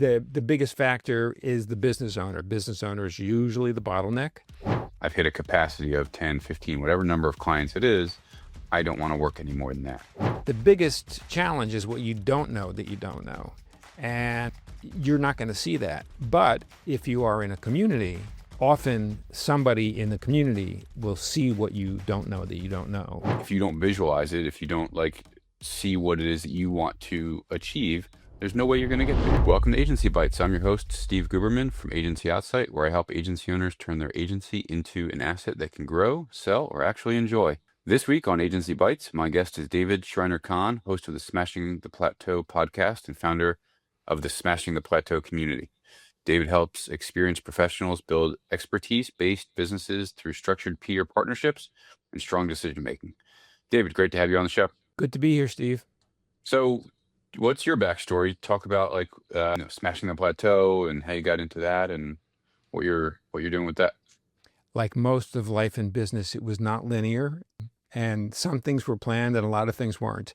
the biggest factor is the business owner. Business owner is usually the bottleneck. I've hit a capacity of 10, 15, whatever number of clients it is. I don't want to work any more than that. The biggest challenge is what you don't know that you don't know. And you're not going to see that. But if you are in a community, often somebody in the community will see what you don't know that you don't know. If you don't visualize it, if you don't see what it is that you want to achieve, there's no way you're going to get there. Welcome to Agency Bytes. I'm your host, Steve Guberman from Agency Outsite, where I help agency owners turn their agency into an asset that can grow, sell, or actually enjoy. This week on Agency Bytes, my guest is David Shriner-Cahn, host of the Smashing the Plateau podcast and founder of the Smashing the Plateau community. David helps experienced professionals build expertise-based businesses through structured peer partnerships and strong decision-making. David, great to have you on the show. Good to be here, Steve. So what's your backstory? Talk about Smashing the Plateau and how you got into that and what you're doing with that. Like most of life in business, it was not linear, and some things were planned and a lot of things weren't.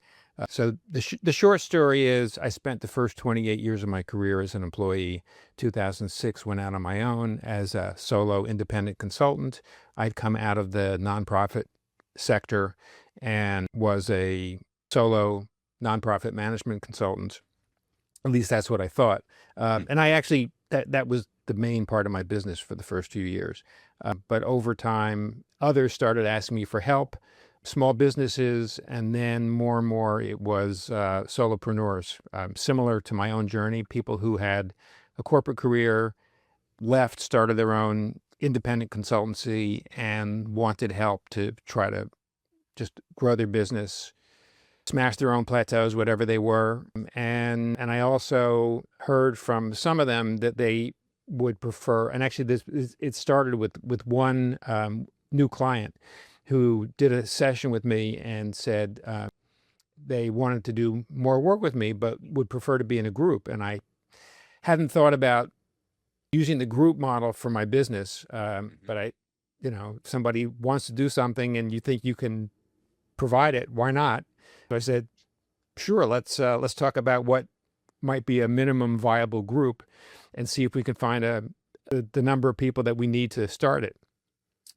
So the short story is I spent the first 28 years of my career as an employee. 2006, went out on my own as a solo independent consultant. I'd come out of the nonprofit sector and was a solo nonprofit management consultant. At least that's what I thought. And I actually, that was the main part of my business for the first few years. But over time, others started asking me for help, small businesses, and then more and more it was solopreneurs. Similar to my own journey, people who had a corporate career, left, started their own independent consultancy, and wanted help to try to just grow their business, smash their own plateaus, whatever they were. And I also heard from some of them that they would prefer, and actually it started with one new client who did a session with me and said they wanted to do more work with me, but would prefer to be in a group. And I hadn't thought about using the group model for my business, but if somebody wants to do something and you think you can provide it, why not? So I said, sure, let's talk about what might be a minimum viable group and see if we can find the number of people that we need to start it.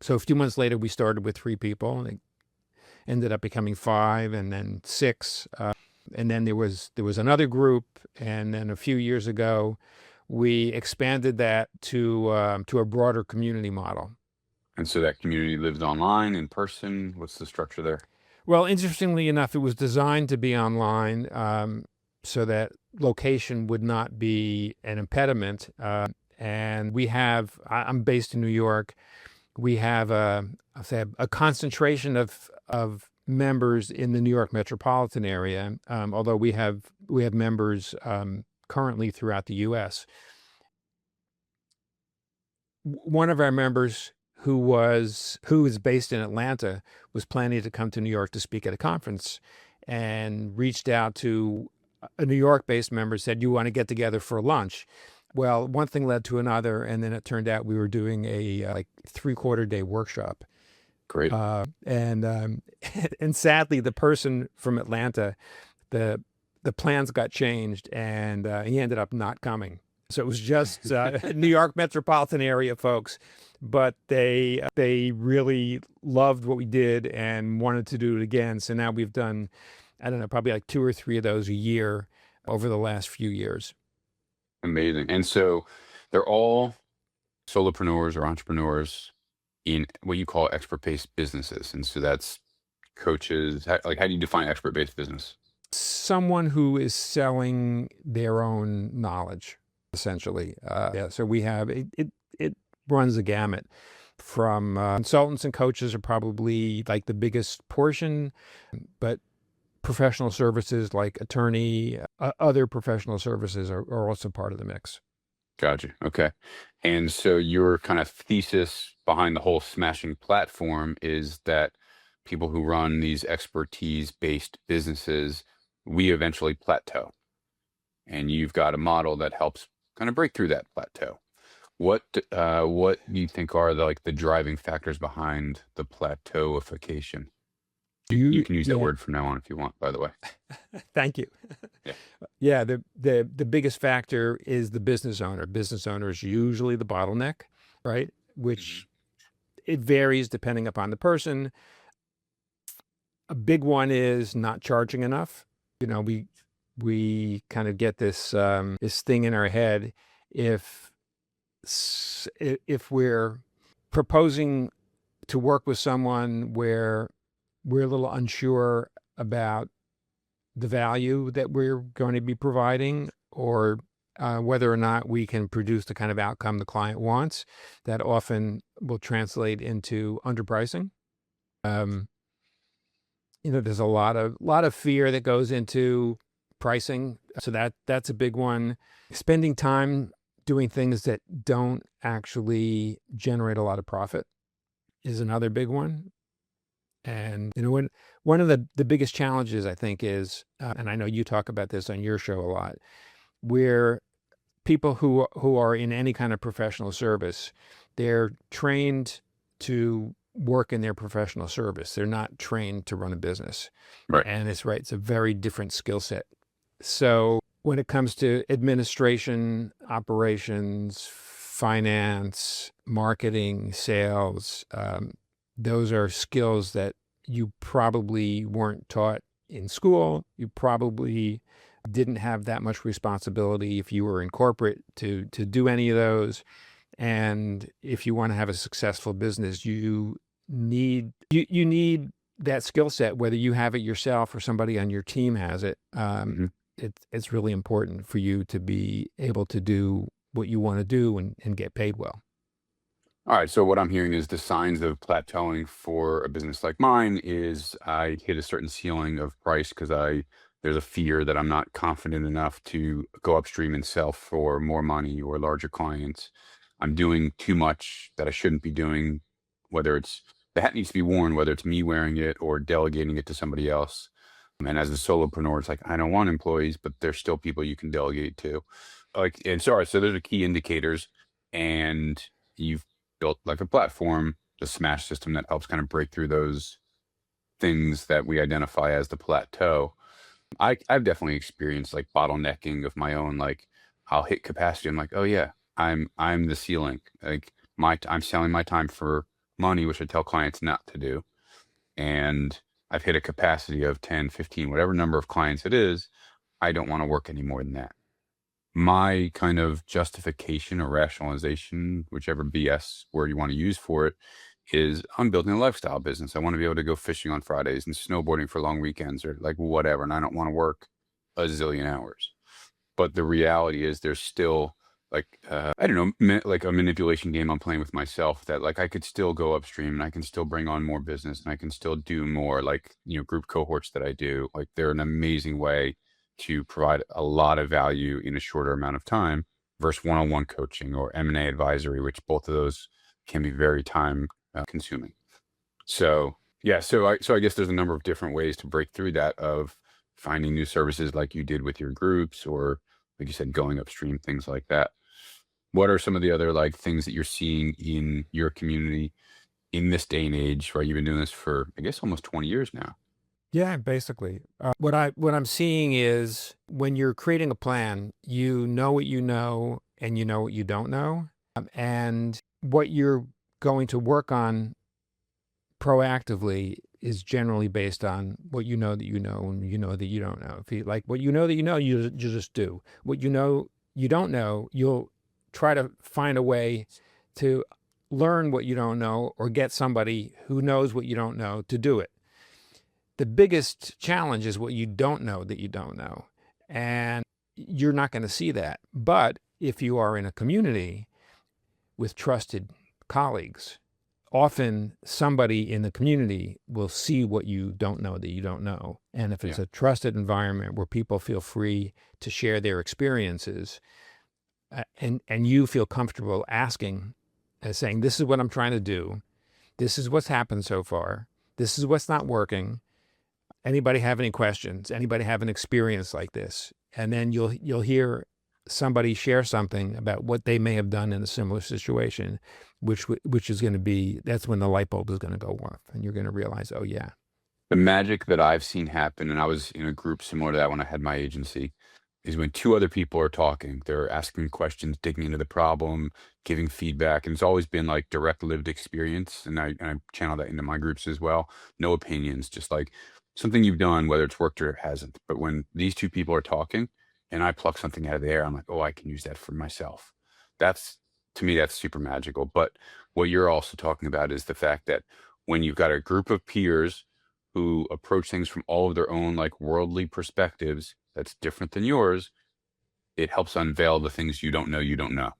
So a few months later, we started with 3 people, and it ended up becoming 5, and then 6. And then there was another group, and then a few years ago, we expanded that to a broader community model. And so that community lives online, in person. What's the structure there? Well, interestingly enough, it was designed to be online so that location would not be an impediment. And I'm based in New York. We have a concentration of members in the New York metropolitan area, although we have members currently throughout the U.S. One of our members who is based in Atlanta was planning to come to New York to speak at a conference and reached out to a New York-based member, said, "You want to get together for lunch?" Well, one thing led to another, and then it turned out we were doing a 3/4 day workshop. Great. And sadly, the person from Atlanta, the plans got changed, and he ended up not coming. So it was just New York metropolitan area folks, but they really loved what we did and wanted to do it again. So now we've done, I don't know, probably 2 or 3 of those a year over the last few years. Amazing. And so they're all solopreneurs or entrepreneurs in what you call expert-based businesses. And so that's coaches. How do you define expert-based business? Someone who is selling their own knowledge, essentially. So we have, it runs a gamut from consultants and coaches are probably the biggest portion, but professional services like attorney, other professional services are also part of the mix. Gotcha. Okay. And so your kind of thesis behind the whole Smashing platform is that people who run these expertise-based businesses, we eventually plateau. And you've got a model that helps kind of break through that plateau. What do you think are the driving factors behind the plateauification? You can use that Yeah, word from now on if you want, by the way. thank you. Yeah. Yeah, the biggest factor is the business owner. Business owner is usually the bottleneck, right? Mhm. Which it varies depending upon the person. A big one is not charging enough. You know, we kind of get this thing in our head if if we're proposing to work with someone where we're a little unsure about the value that we're going to be providing, or whether or not we can produce the kind of outcome the client wants, that often will translate into underpricing. Um, there's a lot of fear that goes into pricing, so that's a big one. Spending time doing things that don't actually generate a lot of profit is another big one. And one of the biggest challenges I think is, and I know you talk about this on your show a lot, where people who are in any kind of professional service, they're trained to work in their professional service. They're not trained to run a business. Right. And it's a very different skill set. So when it comes to administration, operations, finance, marketing, sales, those are skills that you probably weren't taught in school. You probably didn't have that much responsibility if you were in corporate to do any of those. And if you want to have a successful business, you need that skill set, whether you have it yourself or somebody on your team has it. Hmm. It's really important for you to be able to do what you want to do and get paid well. All right. So what I'm hearing is the signs of plateauing for a business like mine is I hit a certain ceiling of price because there's a fear that I'm not confident enough to go upstream and sell for more money or larger clients. I'm doing too much that I shouldn't be doing, whether it's the hat needs to be worn, whether it's me wearing it or delegating it to somebody else. And as a solopreneur, it's like I don't want employees, but there's still people you can delegate to. Like, and sorry, so those are key indicators, and you've built like a platform, the Smash system that helps kind of break through those things that we identify as the plateau. I've definitely experienced like bottlenecking of my own. Like I'll hit capacity. I'm like, oh yeah, I'm the ceiling. Like I'm selling my time for money, which I tell clients not to do. And I've hit a capacity of 10, 15, whatever number of clients it is. I don't want to work any more than that. My kind of justification or rationalization, whichever BS word you want to use for it, is I'm building a lifestyle business. I want to be able to go fishing on Fridays and snowboarding for long weekends or like whatever. And I don't want to work a zillion hours. But the reality is there's still like, I don't know, like a manipulation game I'm playing with myself that like I could still go upstream and I can still bring on more business and I can still do more like, group cohorts that I do. Like they're an amazing way to provide a lot of value in a shorter amount of time versus one-on-one coaching or M&A advisory, which both of those can be very time consuming. So yeah, so I guess there's a number of different ways to break through that of finding new services like you did with your groups, or like you said, going upstream, things like that. What are some of the other like things that you're seeing in your community in this day and age, right? You've been doing this for, I guess, almost 20 years now. Yeah, basically. What I'm seeing is when you're creating a plan, you know what you know and you know what you don't know. And what you're going to work on proactively is generally based on what you know that you know and you know that you don't know. If you like what you know that you know, you just do. What you know you don't know, you'll try to find a way to learn what you don't know or get somebody who knows what you don't know to do it. The biggest challenge is what you don't know that you don't know. And you're not going to see that. But if you are in a community with trusted colleagues, often somebody in the community will see what you don't know that you don't know. And if it's Yeah. a trusted environment where people feel free to share their experiences, and you feel comfortable asking, saying, this is what I'm trying to do. This is what's happened so far. This is what's not working. Anybody have any questions? Anybody have an experience like this? And then you'll hear somebody share something about what they may have done in a similar situation, which is going to be, that's when the light bulb is going to go off and you're going to realize, oh yeah, The magic that I've seen happen, and I was in a group similar to that when I had my agency, is when two other people are talking, they're asking questions, digging into the problem, giving feedback, and it's always been like direct lived experience. And I channel that into my groups as well. No opinions, just like something you've done, whether it's worked or it hasn't. But when these two people are talking, and I pluck something out of the air, I'm like, oh, I can use that for myself. That's To me, that's super magical. But what you're also talking about is the fact that when you've got a group of peers who approach things from all of their own like worldly perspectives that's different than yours, it helps unveil the things you don't know.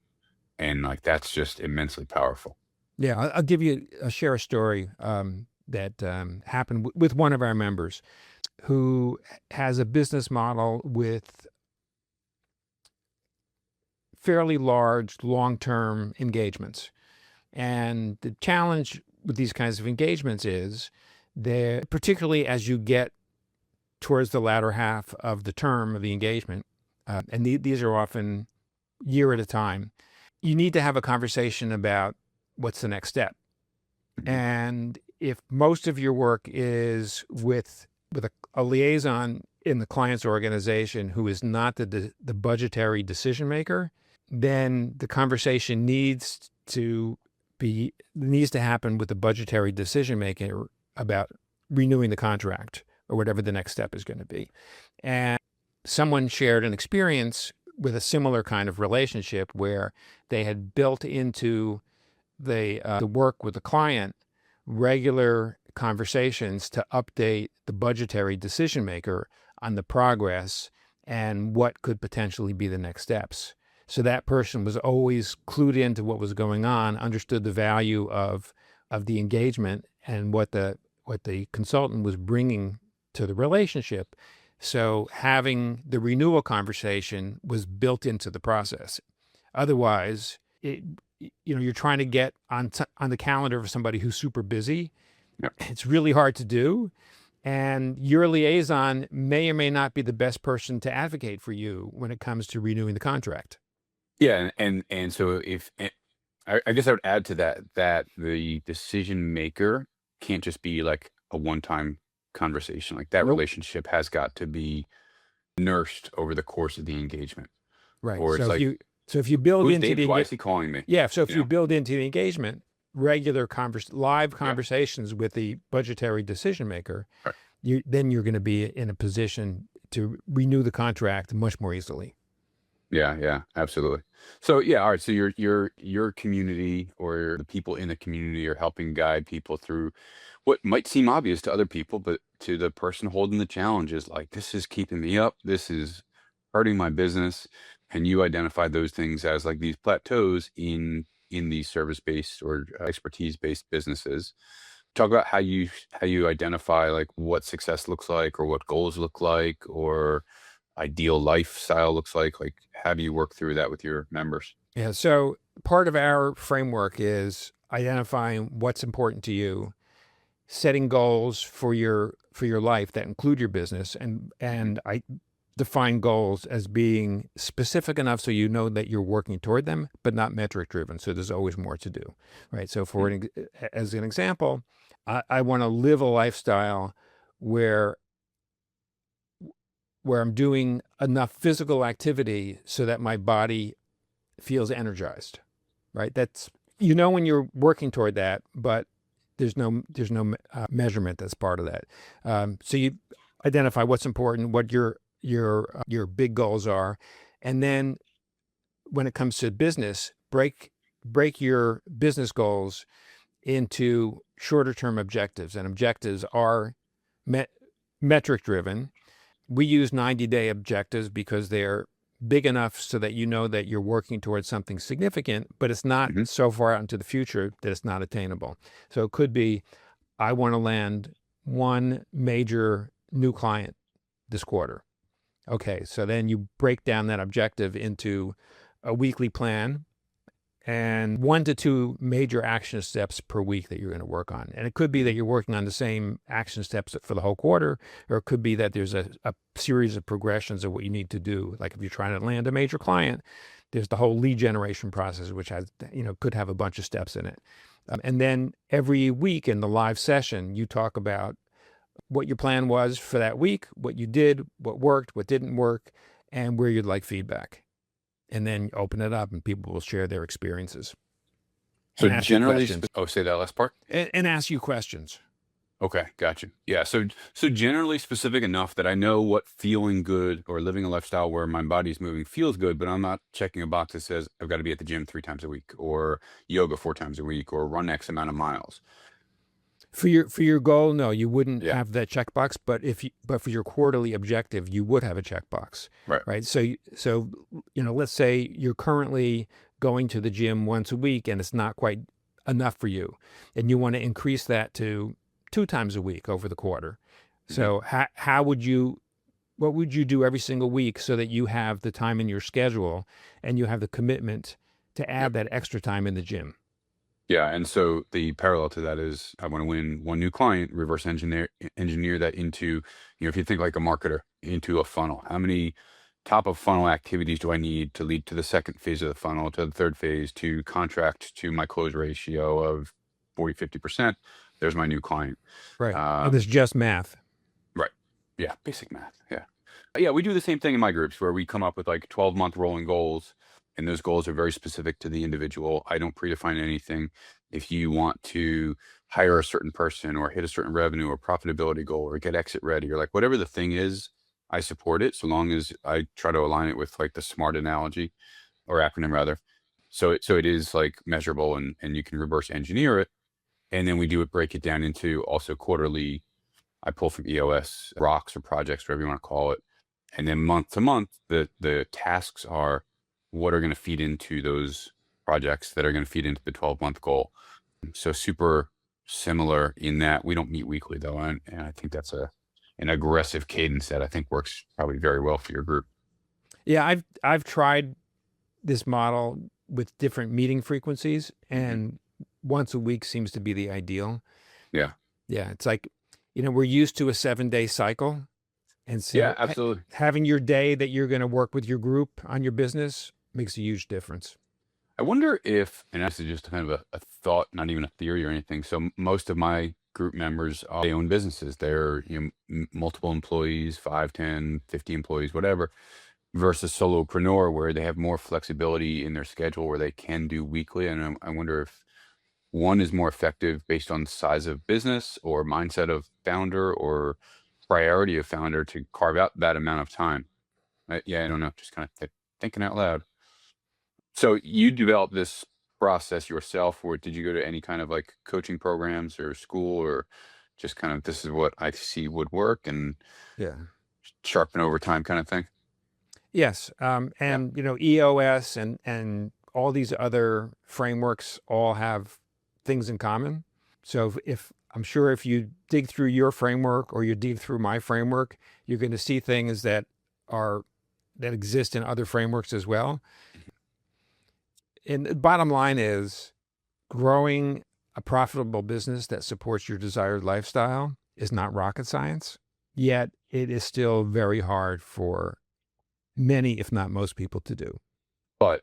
And like that's just immensely powerful. Yeah, I'll give you share a story that happened with one of our members who has a business model with fairly large long-term engagements. And the challenge with these kinds of engagements is that, particularly as you get towards the latter half of the term of the engagement, and these are often year at a time, you need to have a conversation about what's the next step. And if most of your work is with a liaison in the client's organization who is not the budgetary decision maker, then the conversation needs to happen with the budgetary decision maker about renewing the contract or whatever the next step is going to be. And someone shared an experience with a similar kind of relationship where they had built into the work with the client regular conversations to update the budgetary decision maker on the progress and what could potentially be the next steps. So that person was always clued into what was going on, understood the value of the engagement and what the consultant was bringing to the relationship. So having the renewal conversation was built into the process. Otherwise, you're trying to get on the calendar of somebody who's super busy. Yep. It's really hard to do. And your liaison may or may not be the best person to advocate for you when it comes to renewing the contract. Yeah, and so I guess I would add to that the decision maker can't just be like a one-time conversation. Like that Nope. relationship has got to be nursed over the course of the engagement. Right. Or it's So like, if you build who's into David? the Why is he calling me? yeah, so if You you know? build into the engagement regular live Yeah. conversations with the budgetary decision maker, Right. then you're going to be in a position to renew the contract much more easily. Yeah, absolutely. So yeah, all right. So your community or the people in the community are helping guide people through what might seem obvious to other people, but to the person holding the challenge is like, this is keeping me up, this is hurting my business. And you identify those things as like these plateaus in these service-based or expertise-based businesses. Talk about how you identify like what success looks like or what goals look like or ideal lifestyle looks like how do you work through that with your members? Yeah. So part of our framework is identifying what's important to you, setting goals for your life that include your business, and I define goals as being specific enough so you know that you're working toward them, but not metric driven. So there's always more to do, right? So as an example, I want to live a lifestyle where I'm doing enough physical activity so that my body feels energized, right? That's, when you're working toward that, but there's no measurement that's part of that. So you identify what's important, what your big goals are, and then when it comes to business, break your business goals into shorter term objectives, and objectives are metric driven. We use 90-day objectives because they're big enough so that you know that you're working towards something significant, but it's not so far out into the future that it's not attainable. So it could be, I want to land one major new client this quarter. Okay, so then you break down that objective into a weekly plan and 1 to 2 major action steps per week that you're going to work on. And it could be that you're working on the same action steps for the whole quarter, or it could be that there's a series of progressions of what you need to do. Like if you're trying to land a major client, there's the whole lead generation process, which has, could have a bunch of steps in it. And then every week in the live session, you talk about what your plan was for that week, what you did, what worked, what didn't work, and where you'd like feedback. And then open it up and people will share their experiences. So And ask you generally, questions. say that last part. And ask you questions. Okay, gotcha. Yeah, so generally specific enough that I know what feeling good or living a lifestyle where my body's moving feels good, but I'm not checking a box that says I've got to be at the gym 3 times a week, or yoga 4 times a week, or run X amount of miles. For your goal, no, you wouldn't Yeah. have that checkbox. But for your quarterly objective, you would have a checkbox, Right. right? So let's say you're currently going to the gym once a week, and it's not quite enough for you, and you want to increase that to 2 times a week over the quarter. So what would you do every single week so that you have the time in your schedule and you have the commitment to add that extra time in the gym? Yeah, and so the parallel to that is I want to win one new client, reverse engineer that into, if you think like a marketer, into a funnel. How many top of funnel activities do I need to lead to the second phase of the funnel, to the third phase, to contract to my close ratio of 40-50%? There's my new client. Right. And it's just math. Right. Yeah, basic math. Yeah. Yeah, we do the same thing in my groups where we come up with like 12-month rolling goals. And those goals are very specific to the individual. I don't predefine anything. If you want to hire a certain person or hit a certain revenue or profitability goal or get exit ready or like whatever the thing is, I support it so long as I try to align it with like the SMART analogy or acronym rather. So it is like measurable and you can reverse engineer it. And then we break it down into also quarterly. I pull from EOS rocks or projects, whatever you want to call it. And then month to month, the tasks are what are going to feed into those projects that are going to feed into the 12-month goal. So super similar in that we don't meet weekly though. And I think that's an aggressive cadence that I think works probably very well for your group. Yeah, I've tried this model with different meeting frequencies, and once a week seems to be the ideal. Yeah. Yeah, it's like, we're used to a 7-day cycle. And so yeah, absolutely. Having your day that you're going to work with your group on your business makes a huge difference. I wonder if, and this is just kind of a thought, not even a theory or anything. So most of my group members, they own businesses. They're multiple employees, 5, 10, 50 employees, whatever, versus solopreneur where they have more flexibility in their schedule where they can do weekly. And I wonder if one is more effective based on the size of business or mindset of founder or priority of founder to carve out that amount of time. Yeah, I don't know. Just kind of thinking out loud. So you developed this process yourself, or did you go to any kind of like coaching programs or school, or just kind of this is what I see would work and sharpen over time kind of thing? Yes. And EOS and all these other frameworks all have things in common. So if I'm sure if you dig through your framework or you dig through my framework, you're going to see things that exist in other frameworks as well. And the bottom line is growing a profitable business that supports your desired lifestyle is not rocket science, yet it is still very hard for many, if not most people to do. But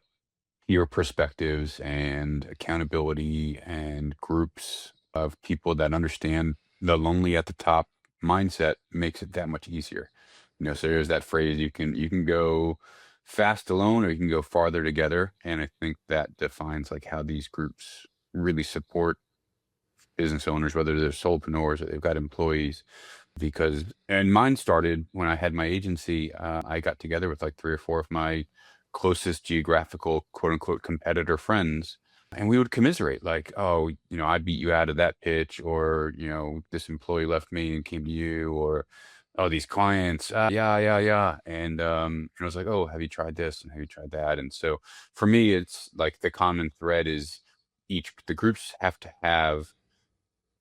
your perspectives and accountability and groups of people that understand the lonely at the top mindset makes it that much easier. So there's that phrase, you can go fast alone or you can go farther together. And I think that defines like how these groups really support business owners, whether they're solopreneurs or they've got employees. And mine started when I had my agency. I got together with like 3 or 4 of my closest geographical quote unquote competitor friends. And we would commiserate like, oh, I beat you out of that pitch, or, this employee left me and came to you, or, oh, these clients, yeah. And I was like, oh, have you tried this? And have you tried that? And so for me, it's like the common thread is the groups have to have,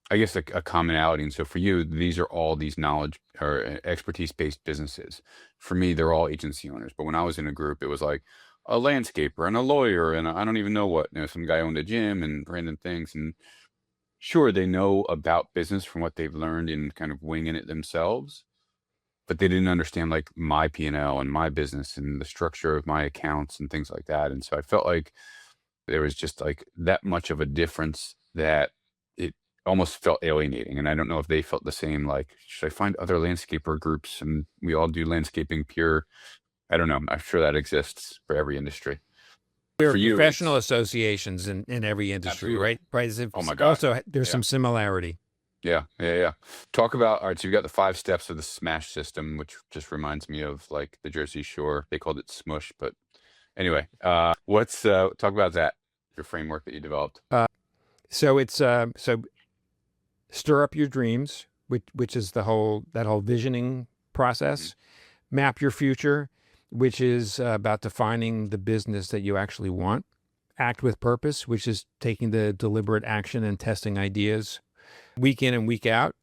I guess, a commonality. And so for you, these are all these knowledge or expertise-based businesses. For me, they're all agency owners. But when I was in a group, it was like a landscaper and a lawyer and I don't even know what, some guy owned a gym and random things. And sure, they know about business from what they've learned in kind of winging it themselves, but they didn't understand like my P&L and my business and the structure of my accounts and things like that. And so I felt like there was just like that much of a difference that almost felt alienating. And I don't know if they felt the same. Like, should I find other landscaper groups? And we all do landscaping pure. I don't know. I'm sure that exists for every industry. There are For you, professional it's associations in every industry, absolutely. right? Right. Oh my God. Also, there's Yeah. some similarity. Yeah. Talk about, all right, so you got the 5 steps of the SMASH system, which just reminds me of like the Jersey Shore. They called it Smush, but anyway, what's talk about that, your framework that you developed. So it's so stir up your dreams, which is that whole visioning process. Map your future, which is about defining the business that you actually want. Act with purpose, which is taking the deliberate action and testing ideas week in and week out.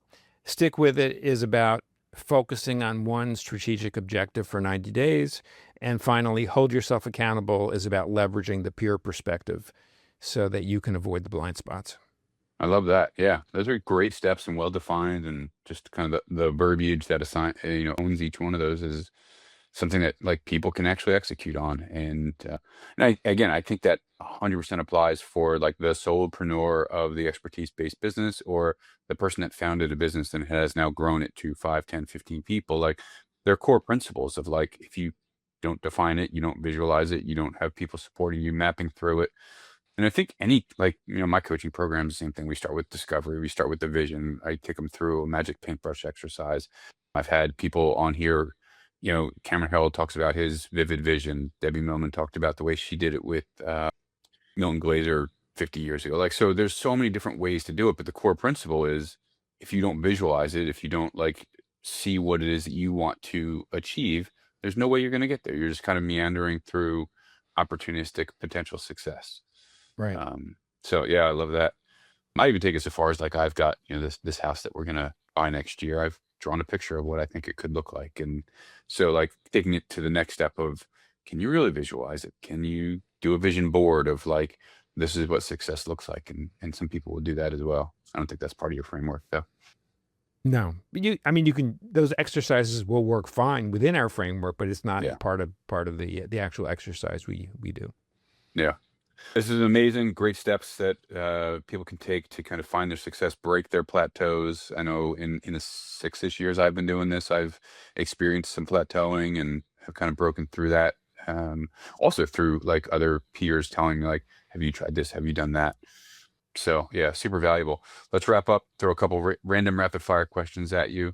Stick with it is about focusing on one strategic objective for 90 days. And finally, hold yourself accountable is about leveraging the peer perspective so that you can avoid the blind spots. I love that. Yeah, those are great steps and well defined, and just kind of the verbiage that owns each one of those is something that like people can actually execute on. And I think that 100% applies for like the solopreneur of the expertise based business, or the person that founded a business and has now grown it to 5, 10, 15 people. Like, their core principles of like, if you don't define it, you don't visualize it, you don't have people supporting you, mapping through it. And I think my coaching program is the same thing. We start with discovery. We start with the vision. I take them through a magic paintbrush exercise. I've had people on here, Cameron Herold talks about his vivid vision. Debbie Millman talked about the way she did it with Milton Glaser 50 years ago. Like, so there's so many different ways to do it, but the core principle is, if you don't visualize it, if you don't like see what it is that you want to achieve, there's no way you're going to get there. You're just kind of meandering through opportunistic potential success. Right. So yeah, I love that. I even take it so far as like, I've got, this house that we're going to buy next year. I've drawn a picture of what I think it could look like. And so like taking it to the next step of, can you really visualize it? Can you do a vision board of like, this is what success looks like? And some people will do that as well. I don't think that's part of your framework though. No, you can, those exercises will work fine within our framework, but it's not part of the actual exercise we do. Yeah. This is amazing. Great steps that people can take to kind of find their success, break their plateaus. I know in the 6-ish years I've been doing this, I've experienced some plateauing and have kind of broken through that. Also through like other peers telling me like, have you tried this? Have you done that? So yeah, super valuable. Let's wrap up, throw a couple random rapid fire questions at you.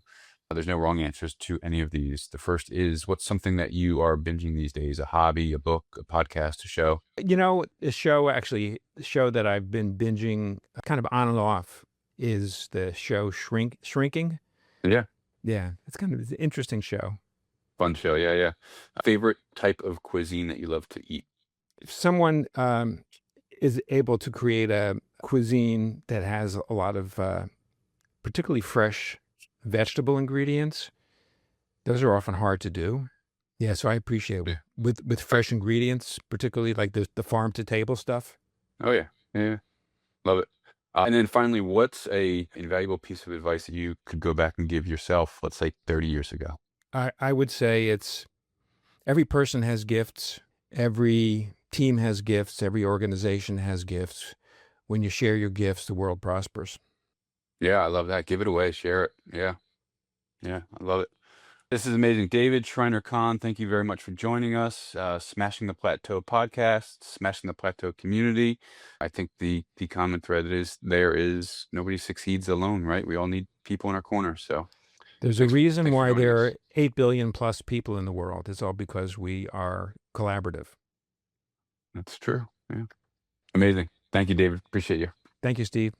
There's no wrong answers to any of these. The first is, what's something that you are binging these days? A hobby, a book, a podcast, a show? The show that I've been binging kind of on and off is the show Shrinking. Yeah. Yeah, it's kind of an interesting show. Fun show. Yeah. Favorite type of cuisine that you love to eat? If someone is able to create a cuisine that has a lot of particularly fresh vegetable ingredients, those are often hard to do. Yeah, so I appreciate it with fresh ingredients, particularly like the farm to table stuff. Oh yeah, love it. And then finally, what's a invaluable piece of advice that you could go back and give yourself, let's say 30 years ago? I would say it's, every person has gifts, every team has gifts, every organization has gifts. When you share your gifts, the world prospers. Yeah, I love that. Give it away, share it. Yeah, I love it. This is amazing. David Shriner-Cahn, thank you very much for joining us. Smashing the Plateau podcast, Smashing the Plateau community. I think the common thread is nobody succeeds alone, right? We all need people in our corner. So there's a reason why there are 8 billion plus people in the world. It's all because we are collaborative. That's true. Yeah. Amazing. Thank you, David. Appreciate you. Thank you, Steve.